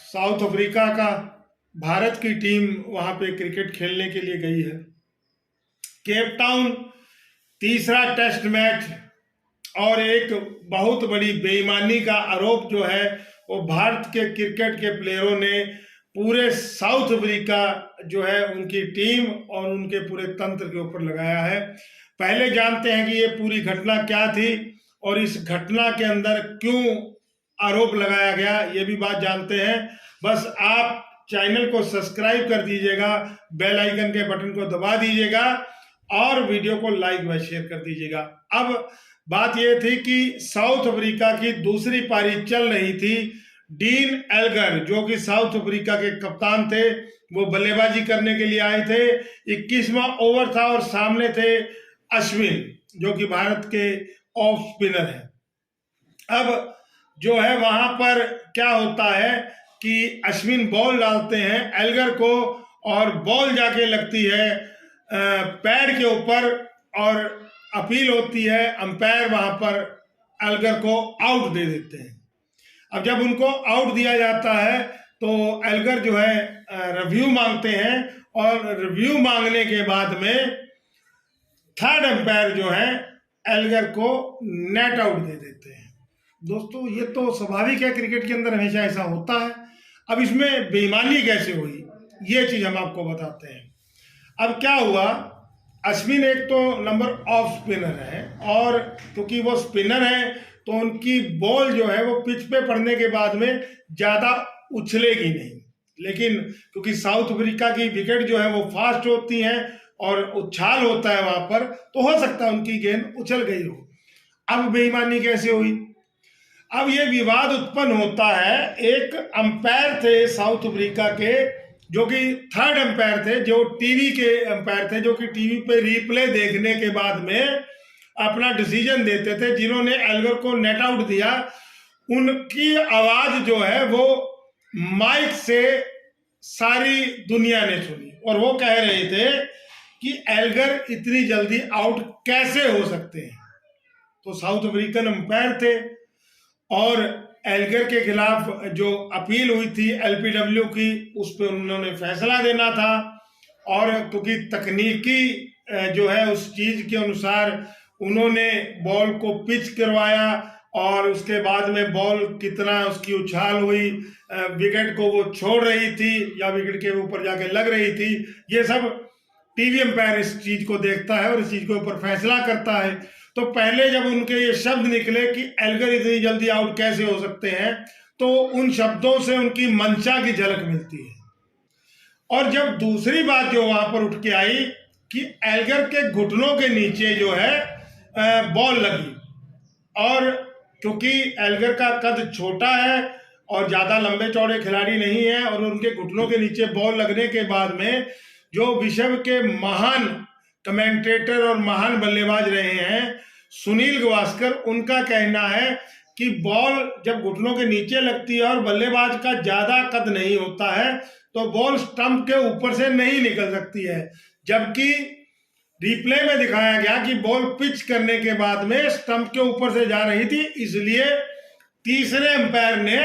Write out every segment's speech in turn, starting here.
South Africa का भारत की team वहां पे क्रिकेट खेलने के लिए गई है। केप टाउन तीसरा टेस्ट मैच, और एक बहुत बड़ी बेईमानी का आरोप जो है वो भारत के क्रिकेट के प्लेयरों ने पूरे साउथ अफ्रीका जो है उनकी टीम और उनके पूरे तंत्र के ऊपर लगाया है। पहले जानते हैं कि ये पूरी घटना क्या थी और इस घटना के अंदर क्यों आरोप लगाया गया, ये भी बात जानते हैं। बस आप चैनल को सब्सक्राइब कर दीजिएगा, बेल आइकन के बटन को दबा दीजिएगा और वीडियो को लाइक व शेयर कर दीजिएगा। अब बात यह थी कि साउथ अफ्रीका की दूसरी पारी चल रही थी। डीन एल्गर जो कि साउथ अफ्रीका के कप्तान थे, वो बल्लेबाजी करने के लिए आए थे। 21वां ओवर था और सामने थे अश्विन जो कि भारत के ऑफ स्पिनर हैं। अब जो है वहां पर क्या होता है कि अश्विन बॉल डालते हैं एल्गर को और बॉल जाके लगती है पैड के ऊपर और अपील होती है, अंपायर वहां पर एल्गर को आउट दे देते हैं। अब जब उनको आउट दिया जाता है तो एल्गर जो है रिव्यू मांगते हैं और रिव्यू मांगने के बाद में थर्ड अंपायर जो है एल्गर को नेट आउट दे देते हैं। दोस्तों ये तो स्वाभाविक है, क्रिकेट के अंदर हमेशा ऐसा होता है। अब इसमें बेईमानी कैसे हुई ये चीज हम आपको बताते हैं। अब क्या हुआ, अश्विन एक तो नंबर ऑफ स्पिनर है और क्योंकि वो स्पिनर है तो उनकी बॉल जो है वो पिच पे पड़ने के बाद में ज़्यादा उछलेगी नहीं, लेकिन क्योंकि साउथ अफ्रीका की विकेट जो है वो फास्ट होती हैं और उछाल होता है वहां पर, तो हो सकता है उनकी गेंद उछल गई हो। अब बेईमानी कैसे हुई, अब ये विवाद उत्पन्न होता है। एक अंपायर थे साउथ अफ्रीका के जो कि थर्ड अंपायर थे, जो टीवी के अंपायर थे, जो कि टीवी पे रिप्ले देखने के बाद में अपना डिसीजन देते थे। जिन्होंने एल्गर को नेट आउट दिया उनकी आवाज जो है वो माइक से सारी दुनिया ने सुनी और वो कह रहे थे कि एल्गर इतनी जल्दी आउट कैसे हो सकते हैं। तो साउथ अफ्रीकन अंपायर थे और एल्गर के खिलाफ जो अपील हुई थी एलपीडब्ल्यू की, उस पर उन्होंने फैसला देना था। और क्योंकि तकनीकी जो है उस चीज के अनुसार उन्होंने बॉल को पिच करवाया और उसके बाद में बॉल कितना उसकी उछाल हुई, विकेट को वो छोड़ रही थी या विकेट के ऊपर जाके लग रही थी, ये सब टीवी अंपायर इस चीज को देखता है और इस चीज के ऊपर फैसला करता है। तो पहले जब उनके ये शब्द निकले कि एल्गर इतनी जल्दी आउट कैसे हो सकते हैं, तो उन शब्दों से उनकी मंशा की झलक मिलती है। और जब दूसरी बात जो वहां पर उठ के आई कि एल्गर के घुटनों के नीचे जो है बॉल लगी, और क्योंकि एल्गर का कद छोटा है और ज्यादा लंबे चौड़े खिलाड़ी नहीं है और उनके घुटनों के नीचे बॉल लगने के बाद में जो विश्व के महान कमेंटेटर और महान बल्लेबाज रहे हैं सुनील गावस्कर, उनका कहना है कि बॉल जब घुटनों के नीचे लगती है और बल्लेबाज का ज्यादा कद नहीं होता है तो बॉल स्टंप के ऊपर से नहीं निकल सकती है। जबकि रिप्ले में दिखाया गया कि बॉल पिच करने के बाद में स्टंप के ऊपर से जा रही थी, इसलिए तीसरे अंपायर ने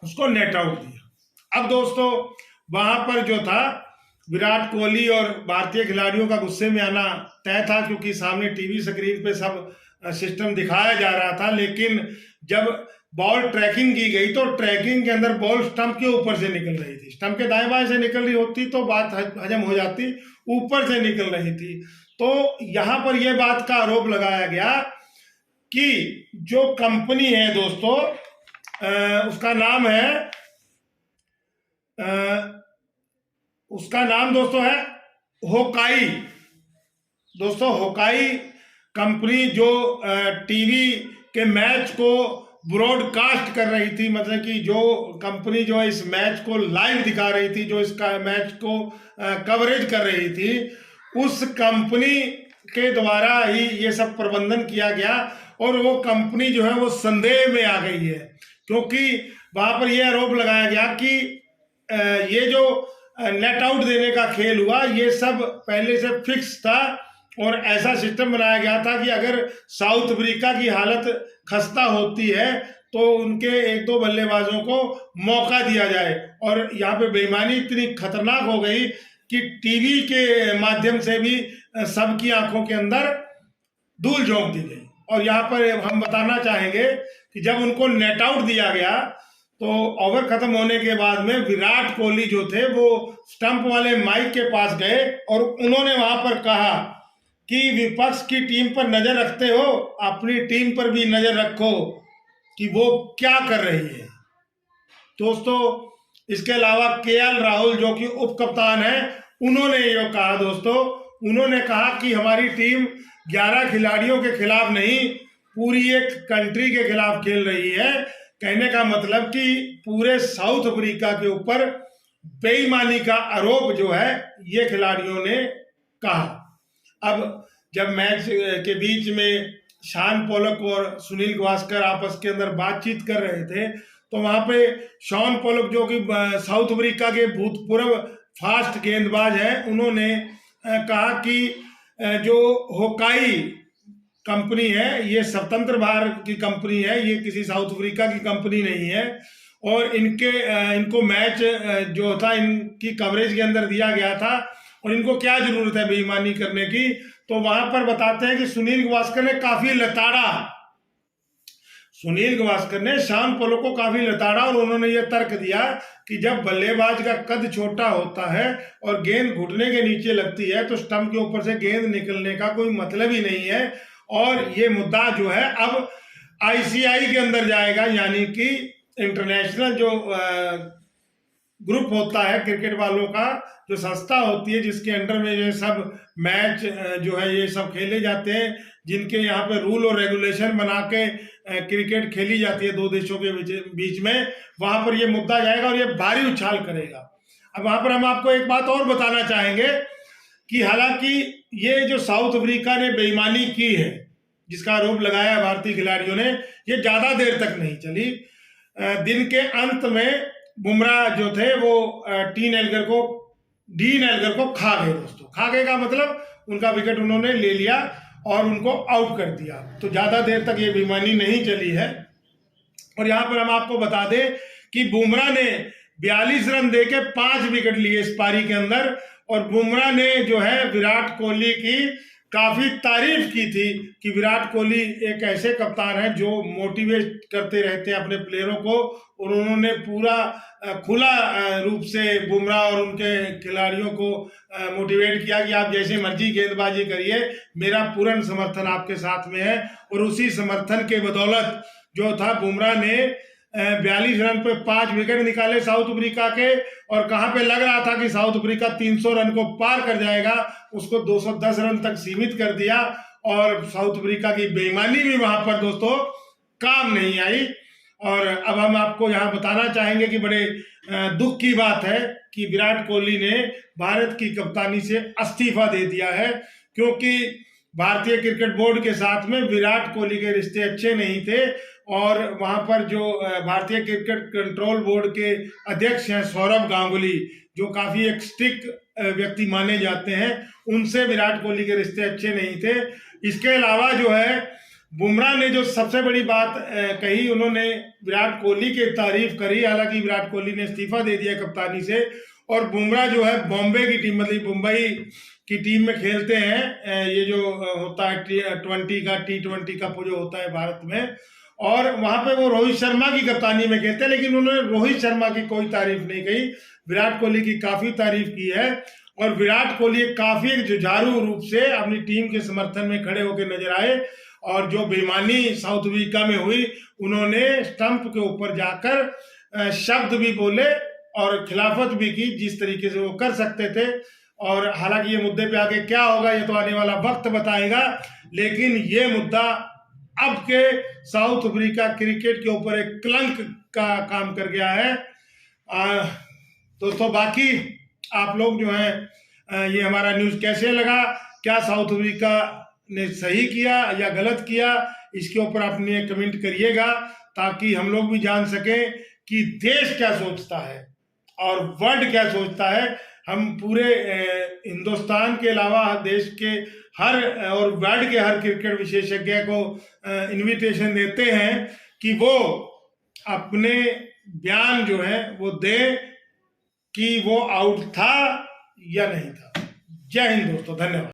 उसको नेट आउट दिया। अब दोस्तों वहां पर जो था विराट कोहली और भारतीय खिलाड़ियों का गुस्से में आना तय था, क्योंकि सामने टीवी स्क्रीन पे सब सिस्टम दिखाया जा रहा था। लेकिन जब बॉल ट्रैकिंग की गई तो ट्रैकिंग के अंदर बॉल स्टंप के ऊपर से निकल रही थी, स्टंप के दाएं बाएं से निकल रही होती तो बात हजम हो जाती, ऊपर से निकल रही थी। तो यहां पर यह बात का आरोप लगाया गया कि जो कंपनी है दोस्तों उसका नाम दोस्तों है होकाई। दोस्तों होकाई कंपनी जो टीवी के मैच को ब्रॉडकास्ट कर रही थी, मतलब कि जो कंपनी जो है इस मैच को लाइव दिखा रही थी, जो इसका मैच को कवरेज कर रही थी, उस कंपनी के द्वारा ही ये सब प्रबंधन किया गया। और वो कंपनी जो है वो संदेह में आ गई है, क्योंकि वहां पर यह आरोप लगाया गया कि ये जो नेट आउट देने का खेल हुआ ये सब पहले से फिक्स था और ऐसा सिस्टम बनाया गया था कि अगर साउथ अफ्रीका की हालत खस्ता होती है तो उनके एक दो बल्लेबाजों को मौका दिया जाए। और यहाँ पे बेईमानी इतनी खतरनाक हो गई कि टीवी के माध्यम से भी सबकी आंखों के अंदर धूल झोंक दी गई। और यहाँ पर हम बताना चाहेंगे कि जब उनको नेट आउट दिया गया तो ओवर खत्म होने के बाद में विराट कोहली जो थे वो स्टंप वाले माइक के पास गए और उन्होंने वहां पर कहा कि विपक्ष की टीम पर नजर रखते हो, अपनी टीम पर भी नजर रखो कि वो क्या कर रही है। दोस्तों, इसके अलावा केएल राहुल जो कि उप कप्तान है, उन्होंने ये कहा दोस्तों, उन्होंने कहा कि हमारी टीम 11 खिलाड़ियों के खिलाफ नहीं, पूरी एक कंट्री के खिलाफ खेल रही है। कहने का मतलब कि पूरे साउथ अफ्रीका के ऊपर बेईमानी का आरोप जो है ये खिलाड़ियों ने कहा। अब जब मैच के बीच में शान पोलक और सुनील गावस्कर आपस के अंदर बातचीत कर रहे थे तो वहां पे शॉन पोलक जो कि साउथ अफ्रीका के भूतपूर्व फास्ट गेंदबाज हैं, उन्होंने कहा कि जो होकाई कंपनी है ये स्वतंत्र भारत की कंपनी है, ये किसी साउथ अफ्रीका की कंपनी नहीं है। और इनको मैच जो था इनकी कवरेज के अंदर दिया गया था और इनको क्या जरूरत है बेईमानी करने की। तो वहां पर बताते हैं कि सुनील गावस्कर ने काफी लताड़ा, सुनील गावस्कर ने शान पोलक को काफी लताड़ा और उन्होंने ये तर्क दिया कि जब बल्लेबाज का कद छोटा होता है और गेंद घुटने के नीचे लगती है तो स्टंप के ऊपर से गेंद निकलने का कोई मतलब ही नहीं है। और ये मुद्दा जो है अब आईसीआई के अंदर जाएगा, यानी कि इंटरनेशनल जो ग्रुप होता है क्रिकेट वालों का, जो संस्था होती है जिसके अंडर में ये सब मैच जो है ये सब खेले जाते हैं, जिनके यहाँ पे रूल और रेगुलेशन बना के क्रिकेट खेली जाती है दो देशों के बीच में, वहां पर ये मुद्दा जाएगा और ये भारी उछाल करेगा। अब वहां पर हम आपको एक बात और बताना चाहेंगे कि हालांकि ये जो साउथ अफ्रीका ने बेईमानी की है, जिसका आरोप लगाया भारतीय खिलाड़ियों ने, ये ज्यादा देर तक नहीं चली। दिन के अंत में बुमराह जो थे वो डीन एल्गर को खा गए। दोस्तों, खा गए का मतलब उनका विकेट उन्होंने ले लिया और उनको आउट कर दिया। तो ज्यादा देर तक ये बेईमानी नहीं चली है। और यहाँ पर हम आपको बता दें कि बुमराह ने 42 रन देके 5 विकेट लिए इस पारी के अंदर। और बुमराह ने जो है विराट कोहली की काफी तारीफ की थी कि विराट कोहली एक ऐसे कप्तान है जो मोटिवेट करते रहते हैं अपने प्लेयरों को, और उन्होंने पूरा खुला रूप से बुमराह और उनके खिलाड़ियों को मोटिवेट किया कि आप जैसे मर्जी गेंदबाजी करिए, मेरा पूर्ण समर्थन आपके साथ में है। और उसी समर्थन के बदौलत जो था बुमराह ने 42 रन पे 5 विकेट निकाले साउथ अफ्रीका के। और कहां पे लग रहा था कि साउथ अफ्रीका 300 रन को पार कर जाएगा, उसको 210 रन तक सीमित कर दिया। और साउथ अफ्रीका की बेईमानी भी वहां पर दोस्तों काम नहीं आई। और अब हम आपको यहाँ बताना चाहेंगे कि बड़े दुख की बात है कि विराट कोहली ने भारत की कप्तानी से इस्तीफा दे दिया है, क्योंकि भारतीय क्रिकेट बोर्ड के साथ में विराट कोहली के रिश्ते अच्छे नहीं थे। और वहां पर जो भारतीय क्रिकेट कंट्रोल बोर्ड के अध्यक्ष हैं सौरव गांगुली, जो काफी एक स्ट्रिक्ट व्यक्ति माने जाते हैं, उनसे विराट कोहली के रिश्ते अच्छे नहीं थे। इसके अलावा जो है बुमराह ने जो सबसे बड़ी बात कही, उन्होंने विराट कोहली की तारीफ करी। हालांकि विराट कोहली ने इस्तीफा दे दिया कप्तानी से। और बुमराह जो है बॉम्बे की टीम, मतलब मुंबई की टीम में खेलते हैं। ये जो होता है T20 कप जो होता है भारत में, और वहां पे वो रोहित शर्मा की कप्तानी में खेलते हैं। लेकिन उन्होंने रोहित शर्मा की कोई तारीफ नहीं कही, विराट कोहली की काफी तारीफ की है। और विराट कोहली काफी एक जुझारू रूप से अपनी टीम के समर्थन में खड़े होकर नजर आए। और जो बेईमानी साउथ अफ्रीका में हुई, उन्होंने स्टंप के ऊपर जाकर शब्द भी बोले और खिलाफत भी की जिस तरीके से वो कर सकते थे। और हालांकि ये मुद्दे पे आगे क्या होगा ये तो आने वाला वक्त बताएगा, लेकिन ये मुद्दा अब के साउथ अफ्रीका क्रिकेट के ऊपर एक कलंक का काम कर गया है। दोस्तों, बाकी आप लोग जो हैं ये हमारा न्यूज़ कैसे लगा, क्या साउथ अफ्रीका ने सही किया या गलत किया, इसके ऊपर अपने कमेंट करिएगा, ताकि हम लोग भी जान सकें कि देश क्या सोचता है और वर्ल्ड क्या सोचता है। हम पूरे हिंदुस्तान के अलावा देश के हर और वर्ल्ड के हर क्रिकेट विशेषज्ञ को इनविटेशन देते हैं कि वो अपने बयान जो है वो दे कि वो आउट था या नहीं था। जय हिंद दोस्तों, धन्यवाद।